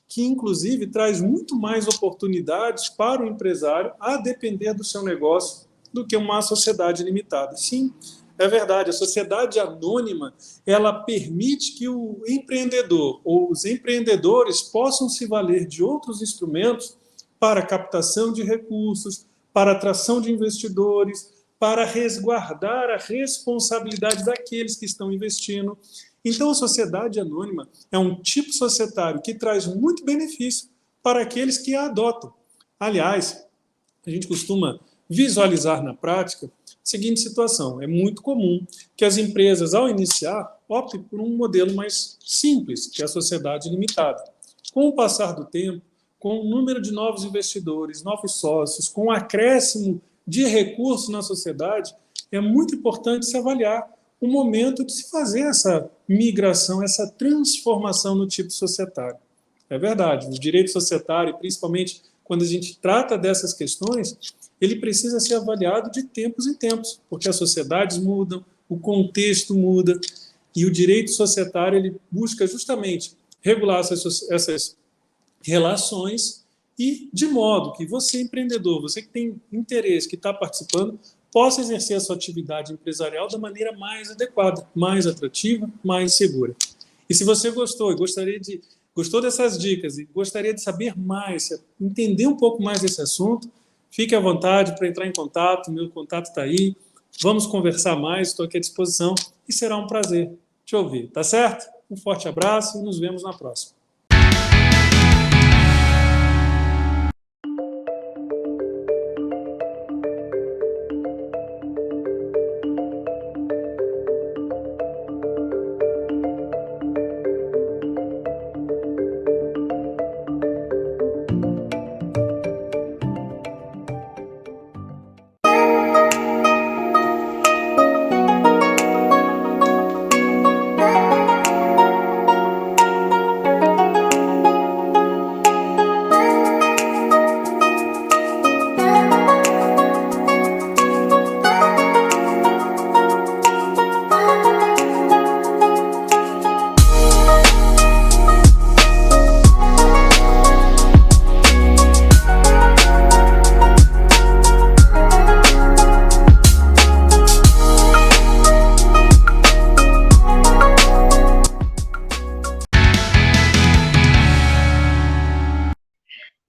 que, inclusive, traz muito mais oportunidades para o empresário a depender do seu negócio do que uma sociedade limitada. Sim, é verdade, a sociedade anônima, ela permite que o empreendedor ou os empreendedores possam se valer de outros instrumentos para captação de recursos, para atração de investidores, para resguardar a responsabilidade daqueles que estão investindo. Então, a sociedade anônima é um tipo societário que traz muito benefício para aqueles que a adotam. Aliás, a gente costuma visualizar na prática a seguinte situação. É muito comum que as empresas, ao iniciar, optem por um modelo mais simples, que é a sociedade limitada. Com o passar do tempo, com o número de novos investidores, novos sócios, com o acréscimo de recursos na sociedade, é muito importante se avaliar o momento de se fazer essa migração, essa transformação no tipo societário. É verdade, o direito societário, principalmente quando a gente trata dessas questões, ele precisa ser avaliado de tempos em tempos, porque as sociedades mudam, o contexto muda, e o direito societário ele busca justamente regular essas relações e de modo que você, empreendedor, você que tem interesse, que está participando, possa exercer a sua atividade empresarial da maneira mais adequada, mais atrativa, mais segura. E se você gostou e gostou dessas dicas e gostaria de saber mais, entender um pouco mais desse assunto, Fique à vontade para entrar em contato, meu contato está aí. Vamos conversar mais, estou aqui à disposição e será um prazer te ouvir, tá certo? Um forte abraço e nos vemos na próxima.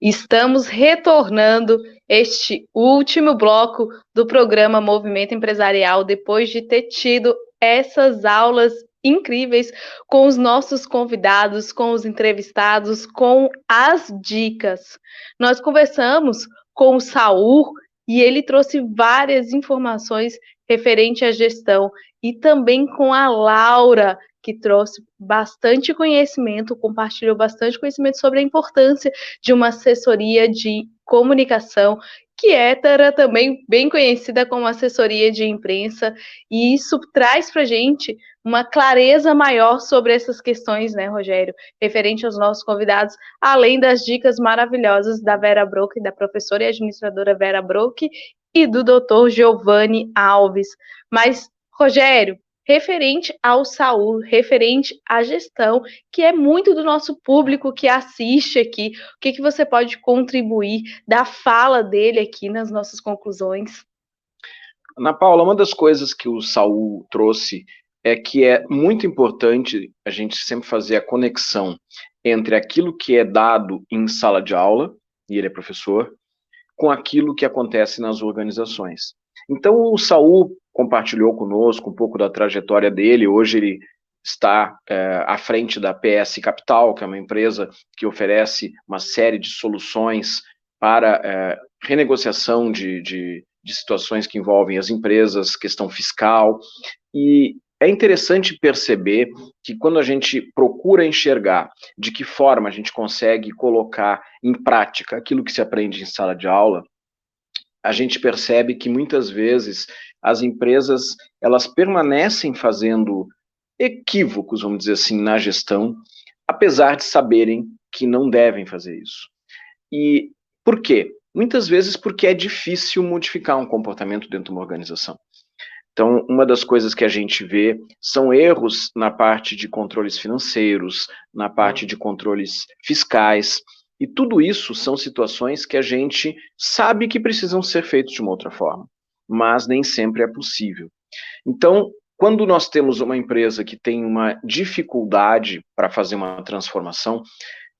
Estamos retornando este último bloco do programa Movimento Empresarial, depois de ter tido essas aulas incríveis com os nossos convidados, com os entrevistados, com as dicas. Nós conversamos com o Saul e ele trouxe várias informações referente à gestão, e também com a Laura, que trouxe bastante conhecimento, compartilhou bastante conhecimento sobre a importância de uma assessoria de comunicação, que era também bem conhecida como assessoria de imprensa, e isso traz para a gente uma clareza maior sobre essas questões, né, Rogério, referente aos nossos convidados, além das dicas maravilhosas da Vera Brock, da professora e administradora Vera Brock, e do Dr. Giovanni Alves. Mas, Rogério, referente ao Saul, referente à gestão, que é muito do nosso público que assiste aqui, o que você pode contribuir da fala dele aqui nas nossas conclusões? Ana Paula, uma das coisas que o Saul trouxe é que é muito importante a gente sempre fazer a conexão entre aquilo que é dado em sala de aula, e ele é professor, com aquilo que acontece nas organizações. Então, o Saul compartilhou conosco um pouco da trajetória dele. Hoje ele está à frente da PS Capital, que é uma empresa que oferece uma série de soluções para renegociação de situações que envolvem as empresas, questão fiscal. E é interessante perceber que quando a gente procura enxergar de que forma a gente consegue colocar em prática aquilo que se aprende em sala de aula, a gente percebe que muitas vezes as empresas elas permanecem fazendo equívocos, vamos dizer assim, na gestão, apesar de saberem que não devem fazer isso. E por quê? Muitas vezes porque é difícil modificar um comportamento dentro de uma organização. Então, uma das coisas que a gente vê são erros na parte de controles financeiros, na parte de controles fiscais, e tudo isso são situações que a gente sabe que precisam ser feitas de uma outra forma, mas nem sempre é possível. Então, quando nós temos uma empresa que tem uma dificuldade para fazer uma transformação,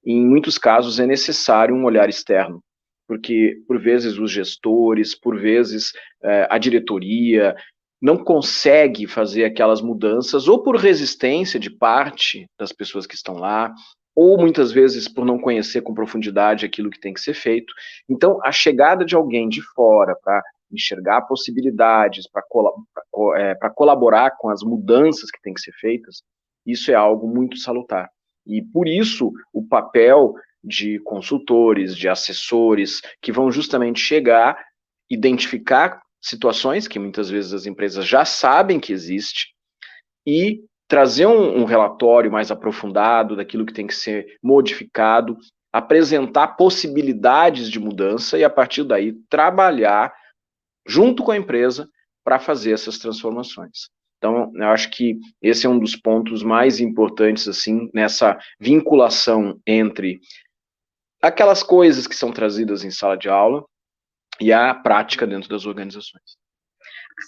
em muitos casos é necessário um olhar externo, porque por vezes os gestores, por vezes a diretoria não consegue fazer aquelas mudanças, ou por resistência de parte das pessoas que estão lá, ou muitas vezes por não conhecer com profundidade aquilo que tem que ser feito. Então, a chegada de alguém de fora para enxergar possibilidades, para colaborar com as mudanças que têm que ser feitas, isso é algo muito salutar. E por isso, o papel de consultores, de assessores, que vão justamente chegar, identificar situações que muitas vezes as empresas já sabem que existe e trazer um relatório mais aprofundado daquilo que tem que ser modificado, apresentar possibilidades de mudança e, a partir daí, trabalhar junto com a empresa para fazer essas transformações. Então, eu acho que esse é um dos pontos mais importantes, assim, nessa vinculação entre aquelas coisas que são trazidas em sala de aula e a prática dentro das organizações.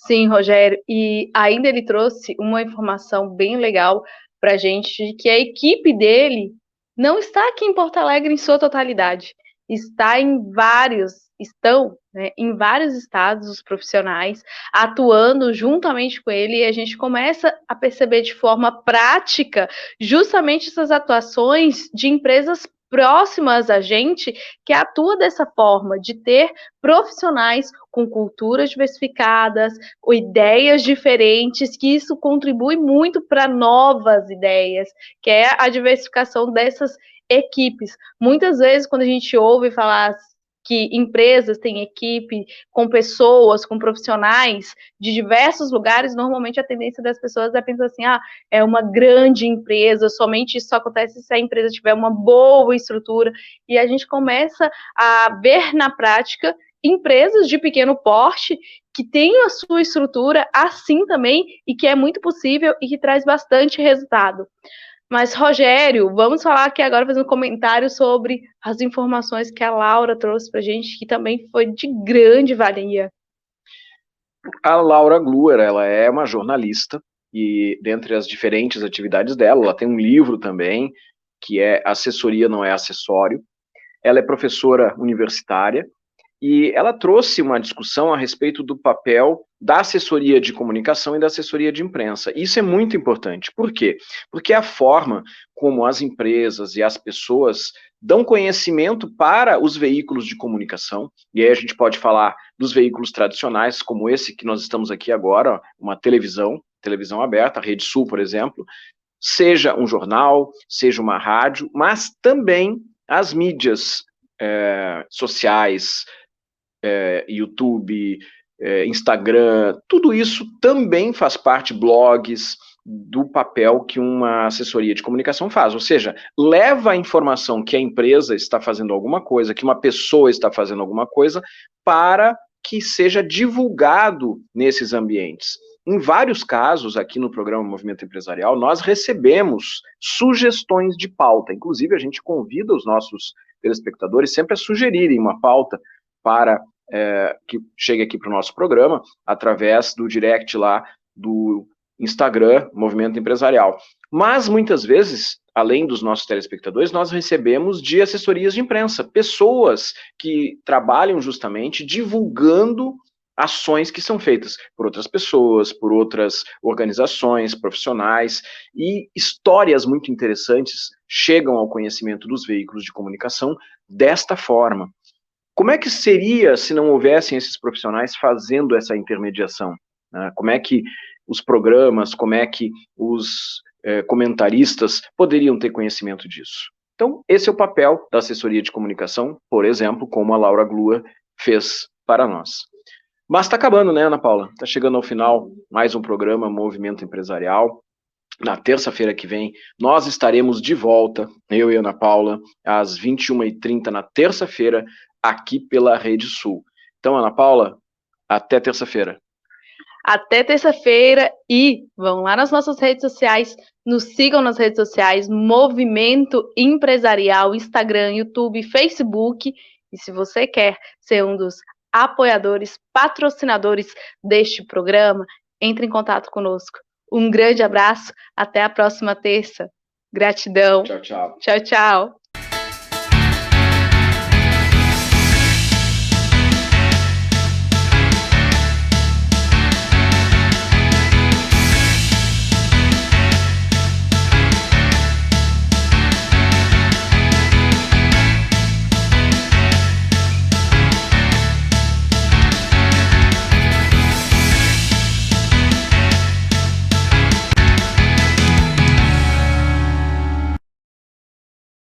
Sim, Rogério, e ainda ele trouxe uma informação bem legal para a gente, que a equipe dele não está aqui em Porto Alegre em sua totalidade, estão, né, em vários estados os profissionais atuando juntamente com ele, e a gente começa a perceber de forma prática justamente essas atuações de empresas próximas a gente, que atua dessa forma, de ter profissionais com culturas diversificadas, com ideias diferentes, que isso contribui muito para novas ideias, que é a diversificação dessas equipes. Muitas vezes, quando a gente ouve falar que empresas têm equipe com pessoas, com profissionais de diversos lugares, normalmente a tendência das pessoas é pensar assim, é uma grande empresa, somente isso acontece se a empresa tiver uma boa estrutura, e a gente começa a ver na prática empresas de pequeno porte que têm a sua estrutura assim também, e que é muito possível e que traz bastante resultado. Mas, Rogério, vamos falar aqui agora, fazer um comentário sobre as informações que a Laura trouxe para a gente, que também foi de grande valia. A Laura Gluer, ela é uma jornalista, e dentre as diferentes atividades dela, ela tem um livro também, que é Assessoria Não é Acessório. Ela é professora universitária, e ela trouxe uma discussão a respeito do papel da assessoria de comunicação e da assessoria de imprensa. Isso é muito importante. Por quê? Porque é a forma como as empresas e as pessoas dão conhecimento para os veículos de comunicação, e aí a gente pode falar dos veículos tradicionais, como esse que nós estamos aqui agora, uma televisão aberta, a Rede Sul, por exemplo, seja um jornal, seja uma rádio, mas também as mídias sociais, YouTube, Instagram, tudo isso também faz parte, blogs, do papel que uma assessoria de comunicação faz, ou seja, leva a informação que a empresa está fazendo alguma coisa, que uma pessoa está fazendo alguma coisa, para que seja divulgado nesses ambientes. Em vários casos, aqui no programa Movimento Empresarial, nós recebemos sugestões de pauta, inclusive a gente convida os nossos telespectadores sempre a sugerirem uma pauta para que chegue aqui para o nosso programa, através do direct lá do Instagram, Movimento Empresarial. Mas, muitas vezes, além dos nossos telespectadores, nós recebemos de assessorias de imprensa, pessoas que trabalham justamente divulgando ações que são feitas por outras pessoas, por outras organizações, profissionais, e histórias muito interessantes chegam ao conhecimento dos veículos de comunicação desta forma. Como é que seria se não houvessem esses profissionais fazendo essa intermediação? Como é que os programas, como é que os comentaristas poderiam ter conhecimento disso? Então, esse é o papel da assessoria de comunicação, por exemplo, como a Laura Gluer fez para nós. Mas está acabando, né, Ana Paula? Está chegando ao final mais um programa Movimento Empresarial. Na terça-feira que vem, nós estaremos de volta, eu e a Ana Paula, às 21h30 na terça-feira, aqui pela Rede Sul. Então, Ana Paula, até terça-feira. Até terça-feira, e vão lá nas nossas redes sociais, nos sigam nas redes sociais, Movimento Empresarial, Instagram, YouTube, Facebook, e se você quer ser um dos apoiadores, patrocinadores deste programa, entre em contato conosco. Um grande abraço, até a próxima terça. Gratidão. Tchau, tchau. Tchau, tchau.